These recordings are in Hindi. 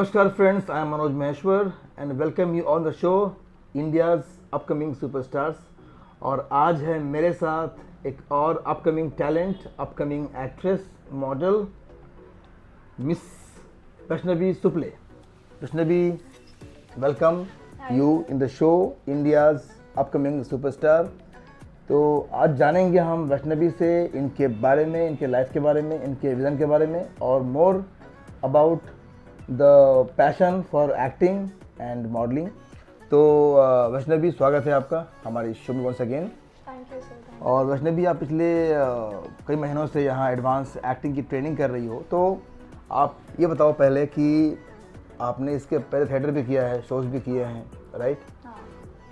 Namaskar friends, I am Manoj Maheshwar and welcome you on the show India's upcoming superstars। और आज है मेरे साथ एक और upcoming talent, upcoming actress, model, miss Vaishnavi Suple. Vaishnavi, welcome you in the show India's upcoming superstar. तो आज जानेंगे हम वैष्णवी से इनके बारे में, इनके लाइफ के बारे में, इनके विज़न के बारे में और more about the passion for acting and modelling. तो वैष्णवी, स्वागत है आपका हमारे शो में once again. Thank you sir. और वैष्णवी, आप पिछले कई महीनों से यहाँ एडवांस एक्टिंग की ट्रेनिंग कर रही हो, तो आप ये बताओ पहले कि आपने इसके पहले थिएटर भी किया है, शोज़ भी किए हैं, राइट? हाँ।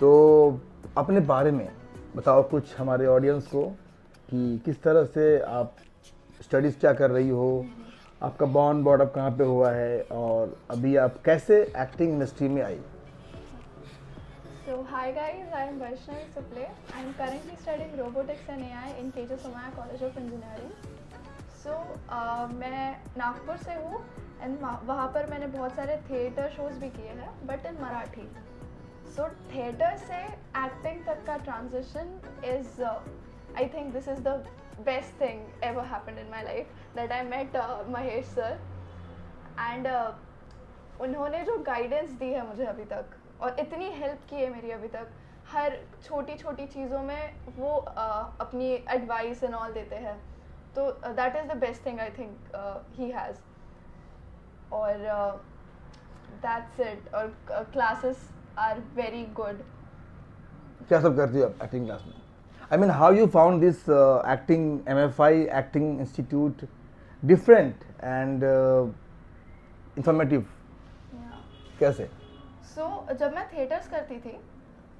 तो अपने बारे में बताओ कुछ हमारे ऑडियंस को कि किस तरह से आप स्टडीज़ क्या कर रही हो, आपका बॉर्न बॉर्ड अप कहाँ पे हुआ है और अभी आप कैसे एक्टिंग इंडस्ट्री में आई। So hi guys, I am Vaishnavi Suple. I am currently studying robotics and AI in KJ Somaya College of Engineering. So मैं नागपुर से हूँ एंड वहाँ पर मैंने बहुत सारे थिएटर शोज भी किए हैं but in Marathi. So theatre से एक्टिंग तक का transition is I think this is the best thing ever happened in my life that I met Mahesh sir and उन्होंने जो गाइडेंस दी है मुझे अभी तक और इतनी हेल्प की है मेरी अभी तक, हर छोटी छोटी चीज़ों में वो अपनी एडवाइस एंड ऑल देते हैं। तो that is the best thing I think he has. और दैट्स इट। और क्लासेस आर वेरी गुड। क्या सब करती हो आप एक्टिंग क्लास में? I mean how you found this acting MFI acting institute different and informative, कैसे? सो जब मैं थिएटर्स करती थी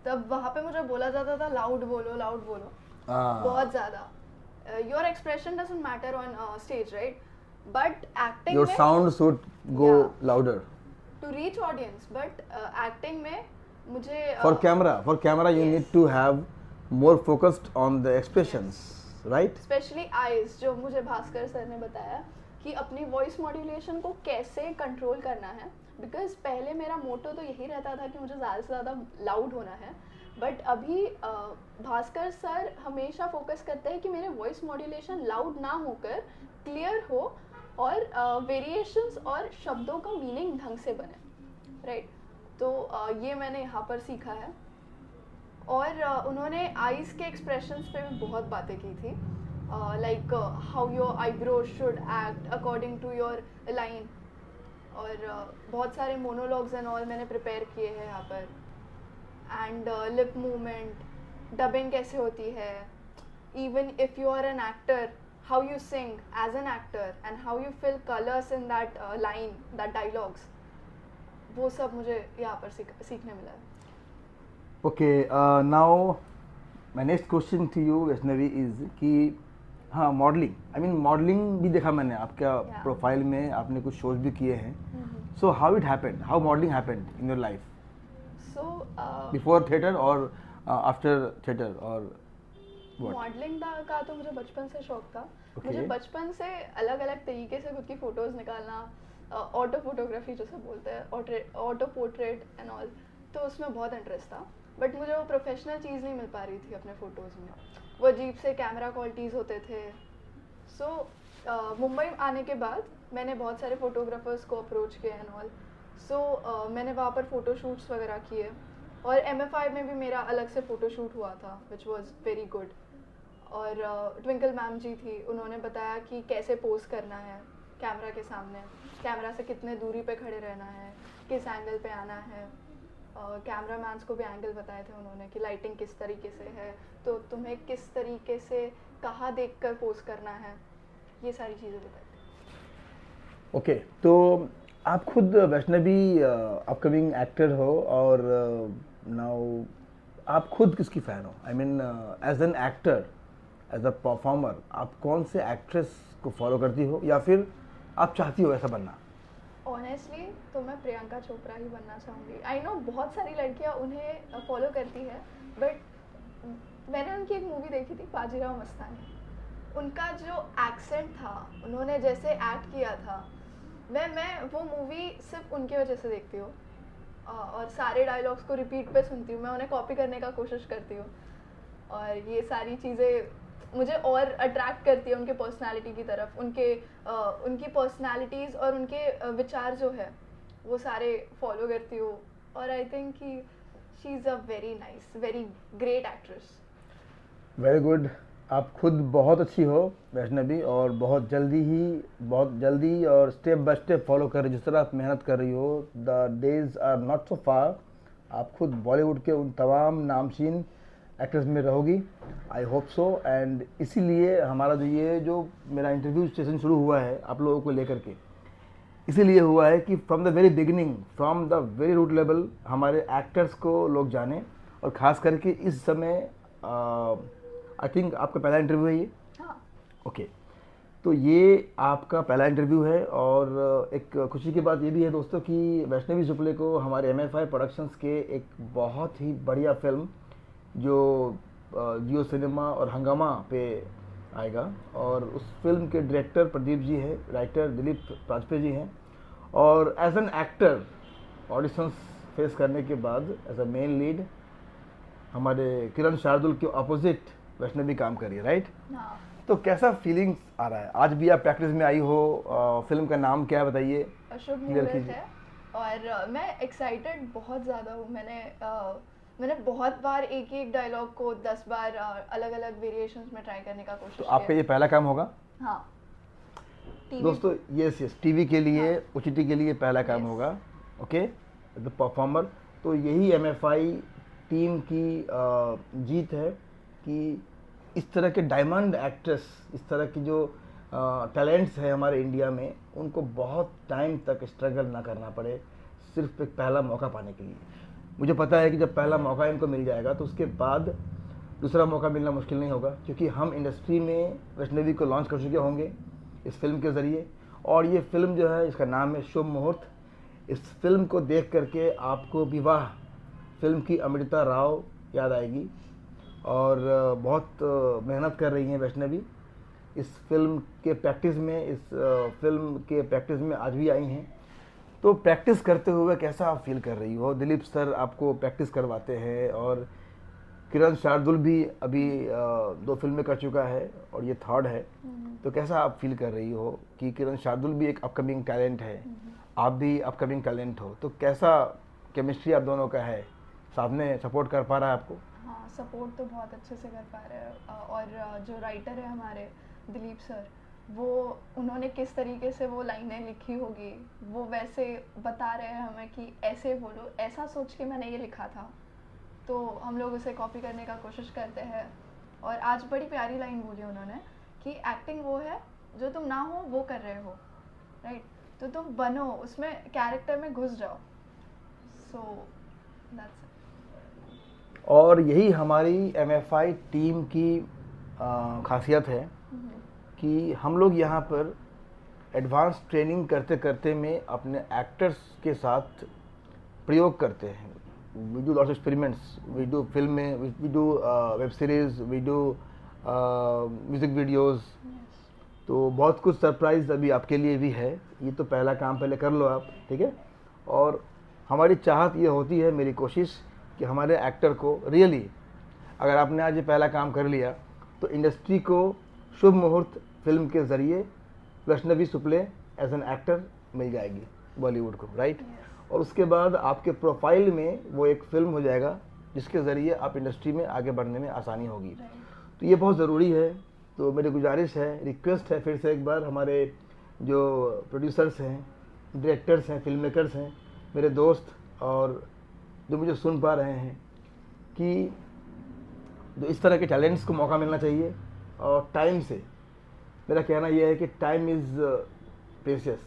तब वहाँ पे मुझे बोला जाता था लाउड बोलो, लाउड बोलो, बहुत ज़्यादा। Your expression doesn't matter on stage, right? But acting your में sound should go louder to reach audience, but acting में मुझे for camera you Yes. need to have more focused on the expressions, right? Specially eyes, जो मुझे भास्कर सर ने बताया कि अपनी वॉइस मॉड्यूलेशन को कैसे कंट्रोल करना है। बिकॉज पहले मेरा मोटो तो यही रहता था कि मुझे ज़्यादा से ज़्यादा लाउड होना है, बट अभी भास्कर सर हमेशा फोकस करते हैं कि मेरे वॉइस मॉड्यूलेशन लाउड ना होकर क्लियर हो और वेरिएशंस और शब्दों का मीनिंग ढंग से बने, राइट? तो ये मैंने यहाँ पर सीखा है। और उन्होंने आईज के एक्सप्रेशंस पे भी बहुत बातें की थी, like how your eyebrows should act according to your line. और बहुत सारे मोनोलॉग्स एंड ऑल मैंने प्रिपेयर किए हैं यहाँ पर। एंड लिप मूवमेंट, डबिंग कैसे होती है, even if you are an actor, how you sing as an actor and how you fill colours in that line, that dialogues, वो सब मुझे यहाँ पर सीखने मिला है। Okay, now my next question to you Vaishnavi is कि हाँ, मॉडलिंग, आई मीन मॉडलिंग भी देखा मैंने आपका प्रोफाइल में, आपने कुछ शोज भी किए हैं। So how it happened, how modelling happened in your life, so before theatre और आफ्टर थिएटर और व्हाट? मॉडलिंग का तो मुझे बचपन से शौक था। Okay. मुझे बचपन से अलग अलग तरीके से खुद की फ़ोटोज़ निकालना, ऑटो फोटोग्राफी जैसे बोलते हैं, ऑटो पोर्ट्रेट एंड ऑल, तो उसमें बहुत इंटरेस्ट था। बट मुझे वो प्रोफेशनल चीज़ नहीं मिल पा रही थी अपने फ़ोटोज़ में, वो अजीब से कैमरा क्वालिटीज़ होते थे। सो मुंबई आने के बाद मैंने बहुत सारे फ़ोटोग्राफर्स को अप्रोच किया एंड ऑल। सो मैंने वहाँ पर फ़ोटो शूट्स वगैरह किए और MFI में भी मेरा अलग से फ़ोटो शूट हुआ था विच वॉज वेरी गुड। और ट्विंकल मैम जी थी, उन्होंने बताया कि कैसे पोज करना है कैमरा के सामने, कैमरा से कितने दूरी पे खड़े रहना है, किस एंगल पे आना है। कैमरा मैन्स को भी एंगल बताए थे उन्होंने कि लाइटिंग किस तरीके से है, तो तुम्हें किस तरीके से कहाँ देखकर पोज करना है, ये सारी चीज़ें बताई थी। ओके, तो आप खुद वैष्णवी अपकमिंग एक्टर हो और नाउ आप खुद किसकी फ़ैन हो? I mean as an actor, as a performer, आप कौन से एक्ट्रेस को फॉलो करती हो या फिर आप चाहती हो ऐसा बनना? ऑनेस्टली तो मैं प्रियंका चोपड़ा ही बनना चाहूँगी। आई नो बहुत सारी लड़कियाँ उन्हें फॉलो करती है, बट मैंने उनकी एक मूवी देखी थी बाजीराव मस्तानी, उनका जो एक्सेंट था, उन्होंने जैसे एक्ट किया था, मैं वो मूवी सिर्फ उनकी वजह से देखती हूँ, और सारे डायलॉग्स को रिपीट पे सुनती हूँ, मैं उन्हें कॉपी करने का कोशिश करती हूँ, और ये सारी चीज़ें मुझे और अट्रैक्ट करती है उनके पर्सनालिटी की तरफ, उनकी पर्सनालिटीज़ और उनके विचार जो है वो सारे फॉलो करती हूँ, और आई थिंक कि she is a very nice, very great actress. Very good. आप खुद बहुत अच्छी हो वैष्णवी, और बहुत जल्दी और स्टेप बाय स्टेप फॉलो कर रही हो, जिस तरह आप मेहनत कर रही हो। The days are not so far, आप खुद बॉलीवुड के उन तमाम नामचीन एक्ट्रेस में रहोगी, आई होप सो। एंड इसीलिए हमारा जो मेरा इंटरव्यू सेशन शुरू हुआ है आप लोगों को लेकर के, इसीलिए हुआ है कि from the very beginning, from the very root level हमारे एक्टर्स को लोग जाने, और ख़ास करके इस समय आई थिंक आपका पहला इंटरव्यू है ये। हाँ। ओके, तो ये आपका पहला इंटरव्यू है, और एक खुशी की बात ये भी है दोस्तों कि वैष्णवी शुक्ले को हमारे MFI प्रोडक्शंस के एक बहुत ही बढ़िया फिल्म जो जियो सिनेमा और हंगामा पे आएगा, और उस फिल्म के डायरेक्टर प्रदीप जी हैं, राइटर दिलीप वाजपेयी जी हैं, और as an actor auditions face करने के बाद एज अ मेन लीड हमारे किरण शार्दुल के अपोजिट वैष्णवी काम कर रही है, राइट? हाँ। तो कैसा फीलिंग्स आ रहा है? आज भी आप प्रैक्टिस में आई हो, फिल्म का नाम क्या है बताइए? अशुभ क्लियर मुहूर्त कीजिए। है, और मैं एक्साइटेड बहुत ज़्यादा हूँ। मैंने बहुत बार एक ही एक डायलॉग को 10 बार अलग अलग वेरिएशंस में ट्राई करने का कोशिश तो किया आपका ये पहला काम होगा हाँ, टीवी। दोस्तों? यस, टीवी के लिए, हाँ। OTT के लिए पहला काम Yes. होगा। Okay, the performer. तो यही MFI टीम की जीत है कि इस तरह के डायमंड एक्ट्रेस, इस तरह की जो टैलेंट्स है हमारे इंडिया में, उनको बहुत टाइम तक स्ट्रगल ना करना पड़े सिर्फ एक पहला मौका पाने के लिए। मुझे पता है कि जब पहला मौका इनको मिल जाएगा तो उसके बाद दूसरा मौका मिलना मुश्किल नहीं होगा, क्योंकि हम इंडस्ट्री में वैष्णवी को लॉन्च कर चुके होंगे इस फिल्म के ज़रिए। और ये फिल्म जो है, इसका नाम है शुभ मुहूर्त। इस फिल्म को देख करके आपको विवाह फिल्म की अमृता राव याद आएगी, और बहुत मेहनत कर रही हैं वैष्णवी इस फिल्म के प्रैक्टिस में, इस फिल्म के प्रैक्टिस में आज भी आई हैं। तो प्रैक्टिस करते हुए कैसा आप फील कर रही हो? दिलीप सर आपको प्रैक्टिस करवाते हैं, और किरण शार्दुल भी अभी 2 फिल्में कर चुका है और ये 3rd है। तो कैसा आप फील कर रही हो कि किरण शार्दुल भी एक अपकमिंग टैलेंट है, आप भी अपकमिंग टैलेंट हो, तो कैसा केमिस्ट्री आप दोनों का है? साथ में सपोर्ट कर पा रहा है आपको? हाँ, सपोर्ट तो बहुत अच्छे से कर पा रहे हैं, और जो राइटर है हमारे दिलीप सर, वो उन्होंने किस तरीके से वो लाइनें लिखी होगी वो वैसे बता रहे हैं हमें कि ऐसे बोलो, ऐसा सोच के मैंने ये लिखा था, तो हम लोग उसे कॉपी करने का कोशिश करते हैं। और आज बड़ी प्यारी लाइन बोली उन्होंने कि एक्टिंग वो है जो तुम ना हो वो कर रहे हो, राइट? तो तुम बनो उसमें, कैरेक्टर में घुस जाओ। So that's it. और यही हमारी MFI टीम की खासियत है कि हम लोग यहाँ पर एडवांस ट्रेनिंग करते करते में अपने एक्टर्स के साथ प्रयोग करते हैं। We do lots experiments, we do फिल्में, we do web series, we do music videos. तो बहुत कुछ सरप्राइज़ अभी आपके लिए भी है। ये तो पहला काम पहले कर लो आप, ठीक है? और हमारी चाहत ये होती है, मेरी कोशिश, कि हमारे एक्टर को रियली, अगर आपने आज ये पहला काम कर लिया तो इंडस्ट्री को शुभ मुहूर्त फिल्म के ज़रिए वैष्णवी शुक्ले एज एन एक्टर मिल जाएगी बॉलीवुड को, राइट? और उसके बाद आपके प्रोफाइल में वो एक फिल्म हो जाएगा जिसके ज़रिए आप इंडस्ट्री में आगे बढ़ने में आसानी होगी। तो ये बहुत ज़रूरी है। तो मेरी गुजारिश है, रिक्वेस्ट है फिर से एक बार, हमारे जो प्रोड्यूसर्स हैं, डायरेक्टर्स हैं, फिल्म मेकर्स हैं, मेरे दोस्त, और जो मुझे सुन पा रहे हैं, कि जो इस तरह के टैलेंट्स को मौका मिलना चाहिए, और टाइम से, मेरा कहना यह है कि टाइम इज़ प्रेशियस।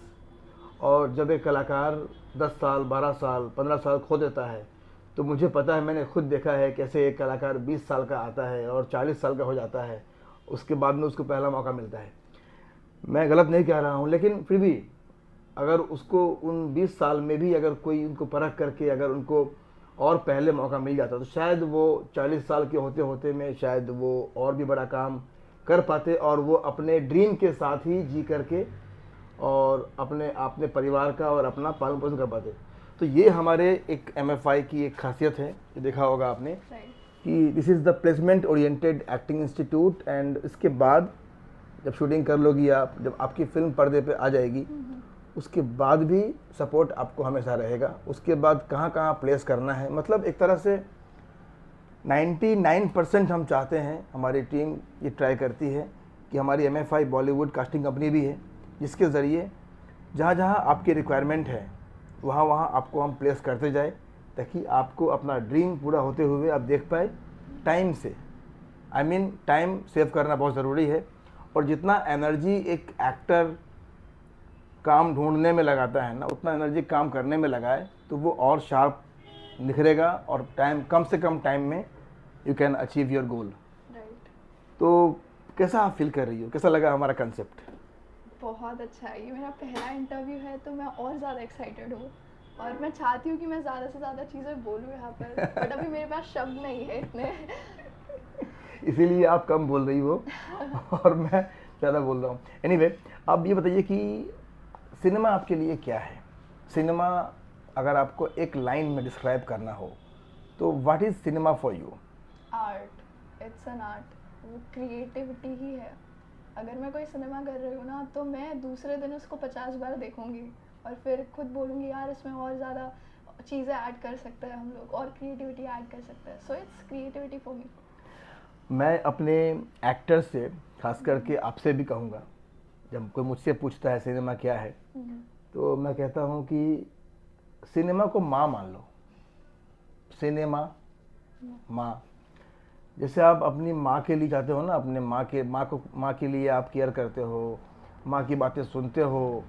और जब एक कलाकार 10 साल, 12 साल, 15 साल खो देता है, तो मुझे पता है, मैंने खुद देखा है कैसे एक कलाकार 20 साल का आता है और 40 साल का हो जाता है, उसके बाद में उसको पहला मौका मिलता है। मैं गलत नहीं कह रहा हूँ, लेकिन फिर भी अगर उसको उन 20 साल में भी अगर कोई उनको परख करके अगर उनको और पहले मौका मिल जाता, तो शायद वो 40 साल के होते होते में शायद वो और भी बड़ा काम कर पाते, और वो अपने ड्रीम के साथ ही जी करके और अपने अपने परिवार का और अपना पालन पोषण कर पाते। तो ये हमारे एक MFI की एक खासियत है, ये देखा होगा आपने राइट। कि this is the placement oriented acting institute. And इसके बाद जब शूटिंग कर लोगी आप, जब आपकी फिल्म पर्दे पे आ जाएगी, उसके बाद भी सपोर्ट आपको हमेशा रहेगा। उसके बाद कहाँ कहाँ प्लेस करना है, मतलब एक तरह से 99% हम चाहते हैं, हमारी टीम ये ट्राई करती है कि हमारी MFI बॉलीवुड कास्टिंग कंपनी भी है, जिसके ज़रिए जहाँ जहाँ आपकी रिक्वायरमेंट है वहाँ वहाँ आपको हम प्लेस करते जाए, ताकि आपको अपना ड्रीम पूरा होते हुए आप देख पाए टाइम से। आई मीन टाइम सेव करना बहुत ज़रूरी है, और जितना एनर्जी एक एक्टर काम ढूंढने में लगाता है ना, उतना एनर्जी काम करने में लगाए तो वो और शार्प निखरेगा, और टाइम कम से कम टाइम में you can achieve your goal. Right. तो कैसा आप फील कर रही हो, कैसा लगा हमारा कंसेप्ट? बहुत अच्छा है, ये मेरा पहला इंटरव्यू है तो मैं और ज़्यादा एक्साइटेड हूँ, और मैं चाहती हूँ कि मैं ज़्यादा से ज़्यादा चीज़ें बोलूँ यहाँ पर, बट अभी मेरे पास शब्द नहीं है इतने। इसीलिए आप कम बोल रही हो और मैं ज़्यादा बोल रहा हूँ। एनीवे, अब ये बताइए कि सिनेमा आपके लिए क्या है? सिनेमा अगर आपको एक लाइन में डिस्क्राइब करना हो तो what is cinema for you? Art, it's an art, वो क्रिएटिविटी ही है। अगर मैं कोई सिनेमा कर रही हूँ ना, तो मैं दूसरे दिन उसको 50 बार देखूंगी और फिर खुद बोलूँगी यार इसमें और ज़्यादा चीज़ें ऐड कर सकते हैं हम लोग, और क्रिएटिविटी ऐड कर सकते हैं। So it's creativity for me. मैं अपने एक्टर से, खास करके आपसे भी कहूँगा, जब कोई मुझसे पूछता है सिनेमा क्या है, तो मैं कहता हूँ कि सिनेमा को माँ मान लो। सिनेमा माँ, जैसे आप अपनी माँ के लिए चाहते हो ना, अपने माँ के लिए आप केयर करते हो, माँ की बातें सुनते हो।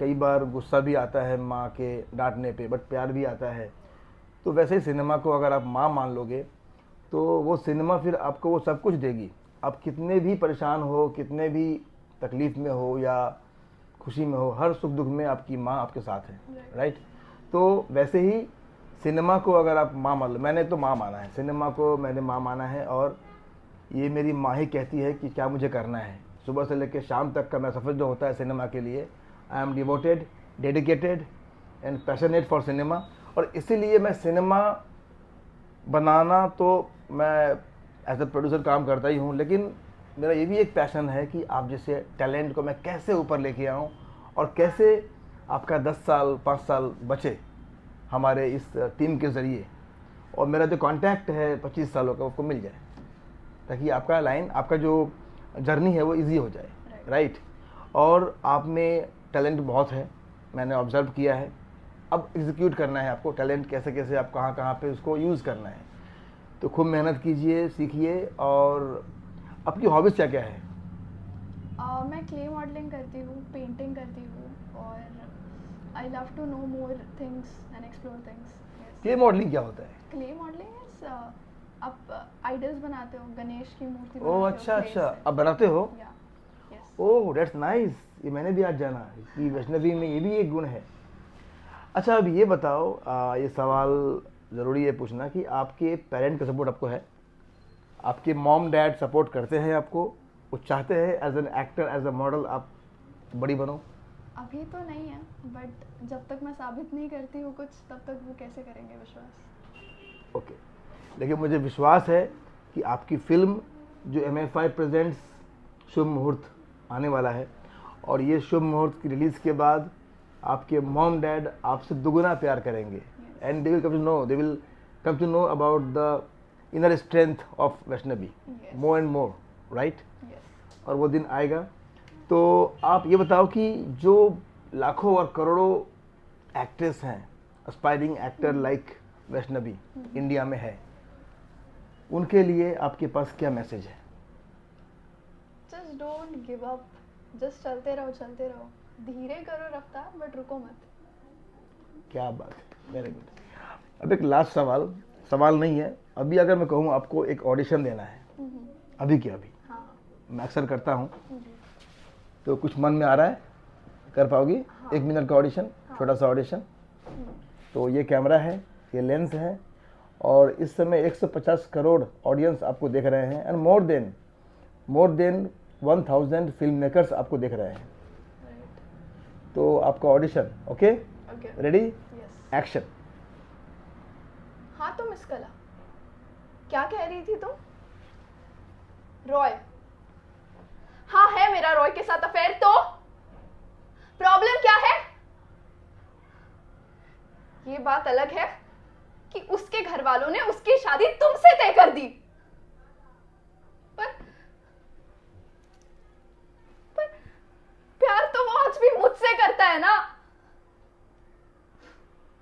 कई बार गुस्सा भी आता है माँ के डांटने पे, बट प्यार भी आता है। तो वैसे ही सिनेमा को अगर आप माँ मान लोगे तो वो सिनेमा फिर आपको वो सब कुछ देगी। आप कितने भी परेशान हो, कितने भी तकलीफ़ में हो या खुशी में हो, हर सुख दुख में आपकी माँ आपके साथ है, राइट? तो वैसे ही सिनेमा को अगर आप माँ मान लो, मैंने तो माँ माना है, सिनेमा को मैंने माँ माना है, और ये मेरी माँ ही कहती है कि क्या मुझे करना है। सुबह से लेकर शाम तक का मेरा सफ़र जो होता है सिनेमा के लिए, I am devoted, dedicated and passionate for cinema. और इसीलिए मैं सिनेमा बनाना तो मैं एज ए प्रोड्यूसर काम करता ही हूँ, लेकिन मेरा ये भी एक पैशन है कि आप जैसे टैलेंट को मैं कैसे ऊपर लेके आऊँ, और कैसे आपका 10 साल 5 साल बचे हमारे इस टीम के ज़रिए, और मेरा जो कॉन्टैक्ट है 25 सालों का उसको मिल जाए, ताकि आपका लाइन, आपका जो जर्नी है वो इजी हो जाए, राइट? और आप में टैलेंट बहुत है, मैंने ऑब्जर्व किया है। अब एग्जीक्यूट करना है आपको, टैलेंट कैसे कैसे आप कहाँ कहाँ पे उसको यूज़ करना है। तो खूब मेहनत कीजिए, सीखिए। और आपकी हॉबीज़ क्या क्या है? मैं क्ले मॉडलिंग करती हूँ, पेंटिंग करती हूँ, और I love to know more things and explore things. Clay modelling क्या होता है? क्ले मॉडलिंग इज आप आइडल्स बनाते हो, गणेश की मूर्ति ओह बनाते अच्छा हो clay अच्छा, से। अब बनाते हो? या यस। ओह दैट्स नाइस, ये मैंने भी आज जाना कि वैष्णवी में ये भी एक गुण है। अच्छा, अब ये बताओ, ये सवाल ज़रूरी है पूछना कि आपके पेरेंट का सपोर्ट आपको है? आपके मॉम डैड सपोर्ट करते हैं आपको? वो चाहते हैं as an actor, as a model आप बड़ी बनो? अभी तो नहीं है, बट जब तक मैं साबित नहीं करती हूँ कुछ, तब तक वो कैसे करेंगे विश्वास। ओके, लेकिन मुझे विश्वास है कि आपकी फिल्म जो MFI प्रेजेंट्स शुभ मुहूर्त आने वाला है, और ये शुभ मुहूर्त की रिलीज़ के बाद आपके मॉम डैड आपसे दुगना प्यार करेंगे, and they will come to know about the inner strength of Vaishnavi more and more, right? Yes. और वो दिन आएगा। तो आप ये बताओ कि जो लाखों और करोड़ों एक्ट्रेस हैं, aspiring actor like Vaishnavi India में है, उनके लिए आपके पास क्या मैसेज है? Just don't give up, just चलते रहो, धीरे करो रफ्तार, बट रुको मत। क्या बात है, वेरी गुड। अब एक लास्ट सवाल नहीं है, अभी अगर मैं कहूँ आपको एक ऑडिशन देना है, अभी क्या अभी, हाँ। मैं अक्सर करता हूँ, जी। तो कुछ मन में आ रहा है, कर पाओगी? हाँ। 1 मिनट का ऑडिशन, छोटा सा ऑडिशन। तो ये कैमरा है, ये लेंस है, और इस समय 150 करोड़ ऑडियंस आपको देख रहे हैं, and more than 1000 film makers आपको देख रहे हैं। तो आपका audition, okay? Okay ready? Yes. Action. हाँ तो मिस कला, क्या कह रही थी तुम? रॉय? हाँ है मेरा रॉय के साथ अफेयर, तो प्रॉब्लम क्या है? ये बात अलग है कि उसके घर वालों ने उसकी शादी तुमसे तय कर दी, पर प्यार तो वो आज भी मुझसे करता है ना।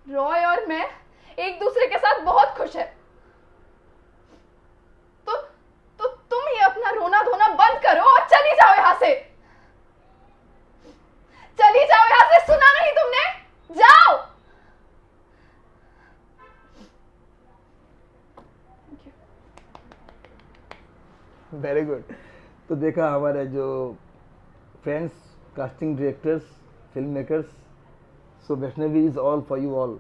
रॉय और मैं एक दूसरे के साथ बहुत खुश है, तो तुम ये अपना रोना धोना बंद करो और चली जाओ यहां से। चली जाओ यहां से, सुना नहीं तुमने? जाओ। Very good. तो देखा हमारे जो friends, casting directors, film makers, so Vaishnavi is all for you all.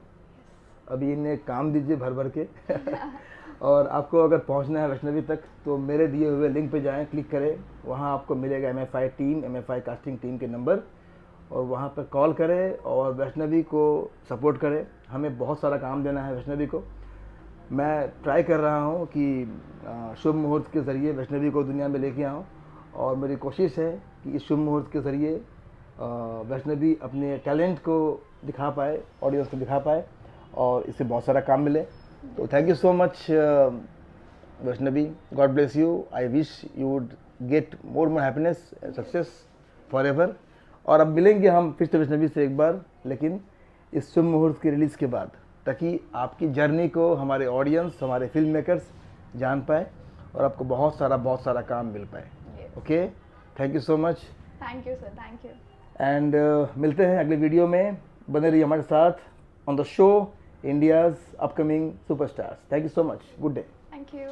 अभी इन्हें काम दीजिए भर भर के और आपको अगर पहुंचना है वैष्णवी तक तो मेरे दिए हुए लिंक पे जाएं, क्लिक करें, वहां आपको मिलेगा MFI team, MFI casting team के नंबर, और वहां पर कॉल करें और वैष्णवी को सपोर्ट करें। हमें बहुत सारा काम देना है वैष्णवी को। मैं ट्राई कर रहा हूं कि शुभ मुहूर्त के ज़रिए वैष्णवी को दुनिया में लेके आऊं, और मेरी कोशिश है कि इस शुभ मुहूर्त के ज़रिए वैष्णवी अपने टैलेंट को दिखा पाए, ऑडियंस को दिखा पाए, और इससे बहुत सारा काम मिले। तो thank you so much Vaishnavi, God bless you. I wish you would get more happiness and success for ever. और अब मिलेंगे हम फिर से वैष्णवी से एक बार, लेकिन इस शुभ मुहूर्त की रिलीज़ के बाद, ताकि आपकी जर्नी को हमारे ऑडियंस, हमारे फिल्म मेकर्स जान पाए और आपको बहुत सारा काम मिल पाए। Okay, thank you so much. Thank you sir, thank you. And मिलते हैं अगले वीडियो में। बने रहिए हमारे साथ on the show India's upcoming superstars. Thank you so much, good day. Thank you.